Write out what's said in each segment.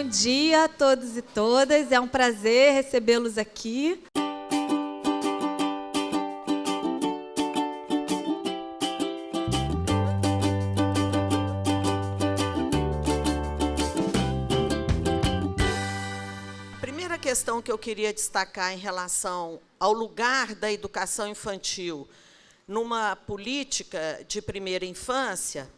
dia a todos e todas. É um prazer recebê-los aqui. A primeira questão que eu queria destacar em relação ao lugar da educação infantil numa política de primeira infância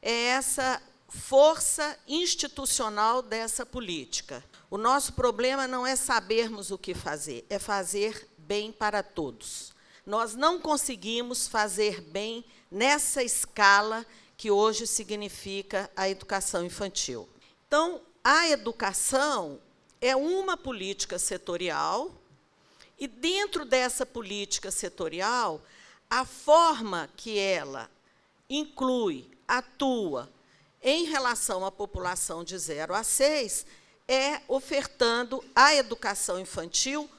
é essa força institucional dessa política. O nosso problema não é sabermos o que fazer, é fazer bem para todos. Nós não conseguimos fazer bem nessa escala que hoje significa a educação infantil. Então, a educação é uma política setorial, e, dentro dessa política setorial, a forma que ela inclui, atua, em relação à população de 0 a 6, é ofertando a educação infantil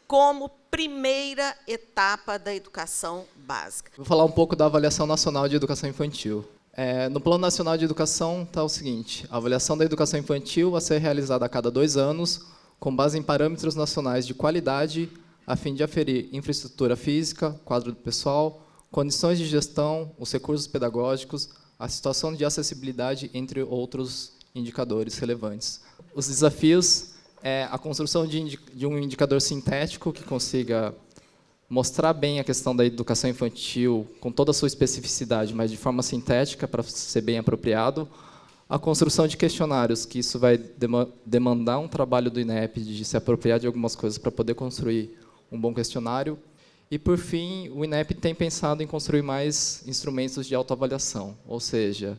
como primeira etapa da educação básica. Vou falar um pouco da Avaliação Nacional de Educação Infantil. No Plano Nacional de Educação está o seguinte: a avaliação da educação infantil a ser realizada a cada 2 anos, com base em parâmetros nacionais de qualidade, a fim de aferir infraestrutura física, quadro do pessoal, condições de gestão, os recursos pedagógicos, a situação de acessibilidade, entre outros indicadores relevantes. Os desafios é a construção de um indicador sintético que consiga mostrar bem a questão da educação infantil com toda a sua especificidade, mas de forma sintética, para ser bem apropriado. A construção de questionários, que isso vai demandar um trabalho do INEP de se apropriar de algumas coisas para poder construir um bom questionário. E, por fim, o INEP tem pensado em construir mais instrumentos de autoavaliação, ou seja,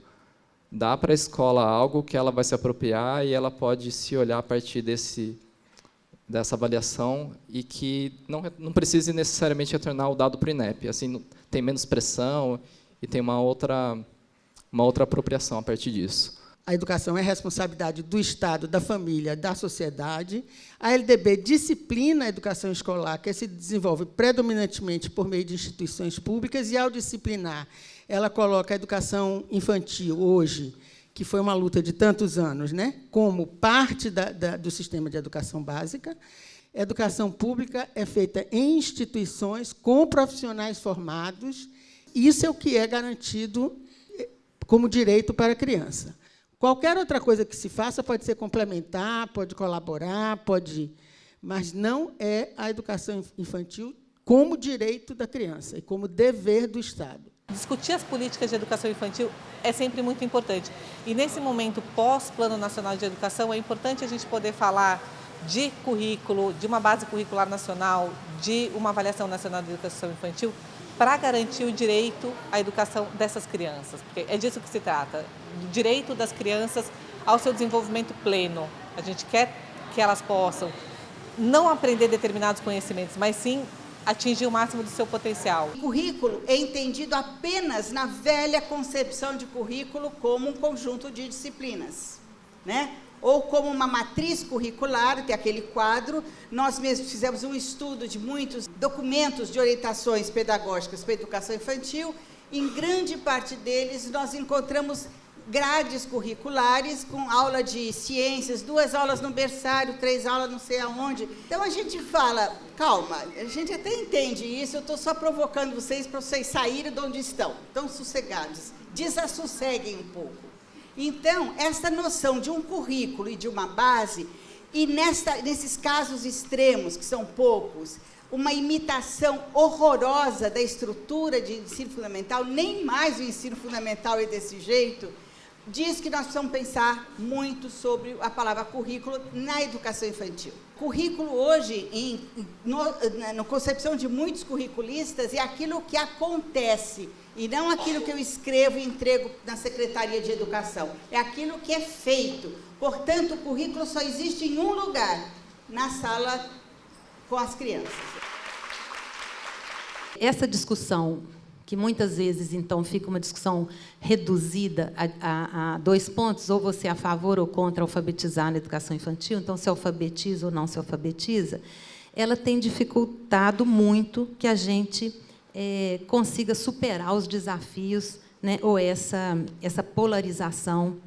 dá para a escola algo que ela vai se apropriar e ela pode se olhar a partir dessa avaliação e que não precise necessariamente retornar o dado para o INEP. Assim, tem menos pressão e tem uma outra apropriação a partir disso. A educação é responsabilidade do Estado, da família, da sociedade. A LDB disciplina a educação escolar, que se desenvolve predominantemente por meio de instituições públicas, e, ao disciplinar, ela coloca a educação infantil, hoje, que foi uma luta de tantos anos, né, como parte do sistema de educação básica. A educação pública é feita em instituições com profissionais formados. Isso é o que é garantido como direito para a criança. Qualquer outra coisa que se faça pode ser complementar, pode colaborar, mas não é a educação infantil como direito da criança e como dever do Estado. Discutir as políticas de educação infantil é sempre muito importante. E, nesse momento pós-Plano Nacional de Educação, é importante a gente poder falar de currículo, de uma base curricular nacional, de uma avaliação nacional de educação infantil, para garantir o direito à educação dessas crianças. Porque é disso que se trata, do direito das crianças ao seu desenvolvimento pleno. A gente quer que elas possam não aprender determinados conhecimentos, mas sim atingir o máximo do seu potencial. O currículo é entendido apenas na velha concepção de currículo como um conjunto de disciplinas, né? Ou como uma matriz curricular, que é aquele quadro. Nós mesmos fizemos um estudo de muitos documentos de orientações pedagógicas para a educação infantil. Em grande parte deles, nós encontramos grades curriculares com aula de ciências, 2 aulas no berçário, 3 aulas não sei aonde. Então, a gente fala, calma, a gente até entende isso, eu estou só provocando vocês para vocês saírem de onde estão, tão sossegados. Desassosseguem um pouco. Então, essa noção de um currículo e de uma base, e nesses casos extremos, que são poucos, uma imitação horrorosa da estrutura de ensino fundamental, nem mais o ensino fundamental é desse jeito, diz que nós precisamos pensar muito sobre a palavra currículo na educação infantil. Currículo hoje, na concepção de muitos curriculistas, é aquilo que acontece, e não aquilo que eu escrevo e entrego na Secretaria de Educação. É aquilo que é feito. Portanto, o currículo só existe em um lugar, na sala com as crianças. Essa discussão, que muitas vezes, então, fica uma discussão reduzida a 2 pontos, ou você é a favor ou contra alfabetizar na educação infantil, então, se alfabetiza ou não se alfabetiza, ela tem dificultado muito que a gente consiga superar os desafios, né, ou essa polarização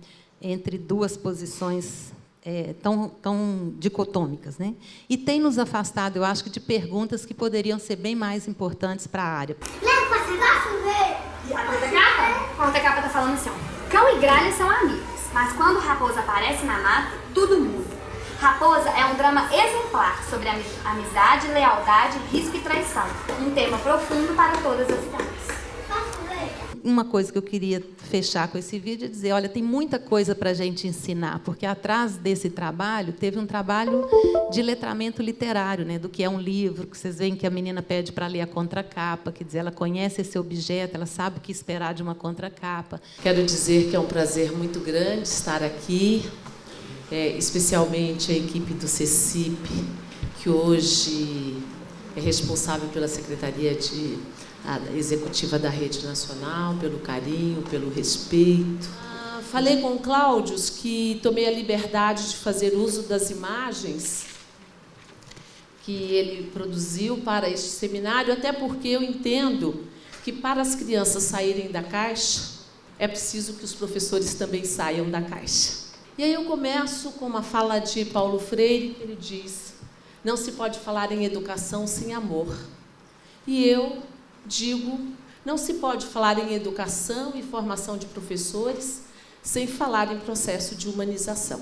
entre 2 posições tão dicotômicas, né? E tem nos afastado, eu acho, de perguntas que poderiam ser bem mais importantes para a área. E a quarta-capa? A quarta-capa está falando assim, ó, cão e gralha são amigos, mas quando Raposa aparece na mata, tudo muda. Raposa é um drama exemplar sobre amizade, lealdade, risco e traição. Um tema profundo para todas as idades. Uma coisa que eu queria fechar com esse vídeo é dizer, olha, tem muita coisa para a gente ensinar, porque atrás desse trabalho teve um trabalho de letramento literário, né, do que é um livro, que vocês veem que a menina pede para ler a contracapa, quer dizer, ela conhece esse objeto, ela sabe o que esperar de uma contracapa. Quero dizer que é um prazer muito grande estar aqui, especialmente a equipe do CECIP, que hoje é responsável pela Secretaria Executiva da Rede Nacional, pelo carinho, pelo respeito. Falei com o Cláudio que tomei a liberdade de fazer uso das imagens que ele produziu para este seminário, até porque eu entendo que para as crianças saírem da caixa, é preciso que os professores também saiam da caixa. E aí eu começo com uma fala de Paulo Freire, que ele diz, não se pode falar em educação sem amor. E eu digo, não se pode falar em educação e formação de professores sem falar em processo de humanização.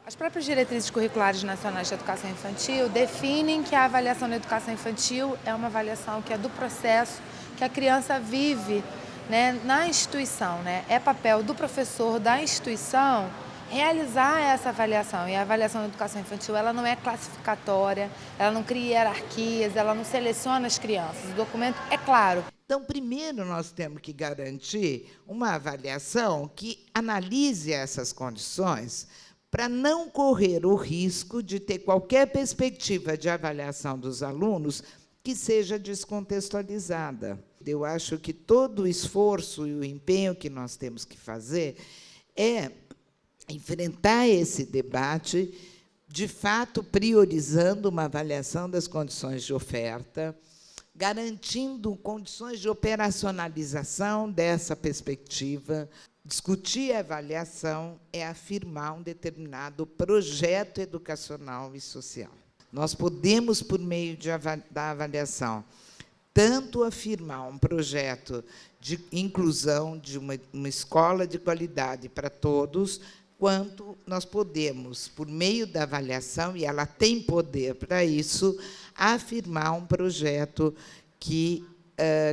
As próprias diretrizes curriculares nacionais de educação infantil definem que a avaliação da educação infantil é uma avaliação que é do processo que a criança vive, né, na instituição, né? É papel do professor da instituição realizar essa avaliação. E a avaliação da educação infantil, ela não é classificatória, ela não cria hierarquias, ela não seleciona as crianças. O documento é claro. Então, primeiro, nós temos que garantir uma avaliação que analise essas condições para não correr o risco de ter qualquer perspectiva de avaliação dos alunos que seja descontextualizada. Eu acho que todo o esforço e o empenho que nós temos que fazer é enfrentar esse debate, de fato, priorizando uma avaliação das condições de oferta, garantindo condições de operacionalização dessa perspectiva. Discutir a avaliação é afirmar um determinado projeto educacional e social. Nós podemos, por meio da avaliação, tanto afirmar um projeto de inclusão de uma escola de qualidade para todos, quanto nós podemos, por meio da avaliação, e ela tem poder para isso, afirmar um projeto que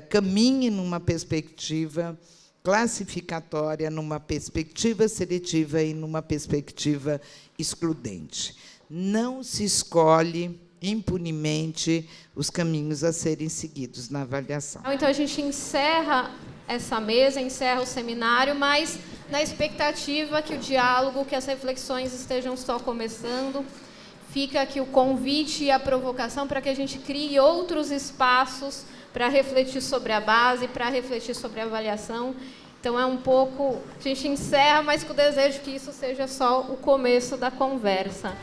caminhe numa perspectiva classificatória, numa perspectiva seletiva e numa perspectiva excludente. Não se escolhe impunemente os caminhos a serem seguidos na avaliação. Então, a gente encerra essa mesa, encerra o seminário, mas na expectativa que o diálogo, que as reflexões estejam só começando. Fica aqui o convite e a provocação para que a gente crie outros espaços para refletir sobre a base, para refletir sobre a avaliação. Então, é um pouco... A gente encerra, mas com o desejo que isso seja só o começo da conversa.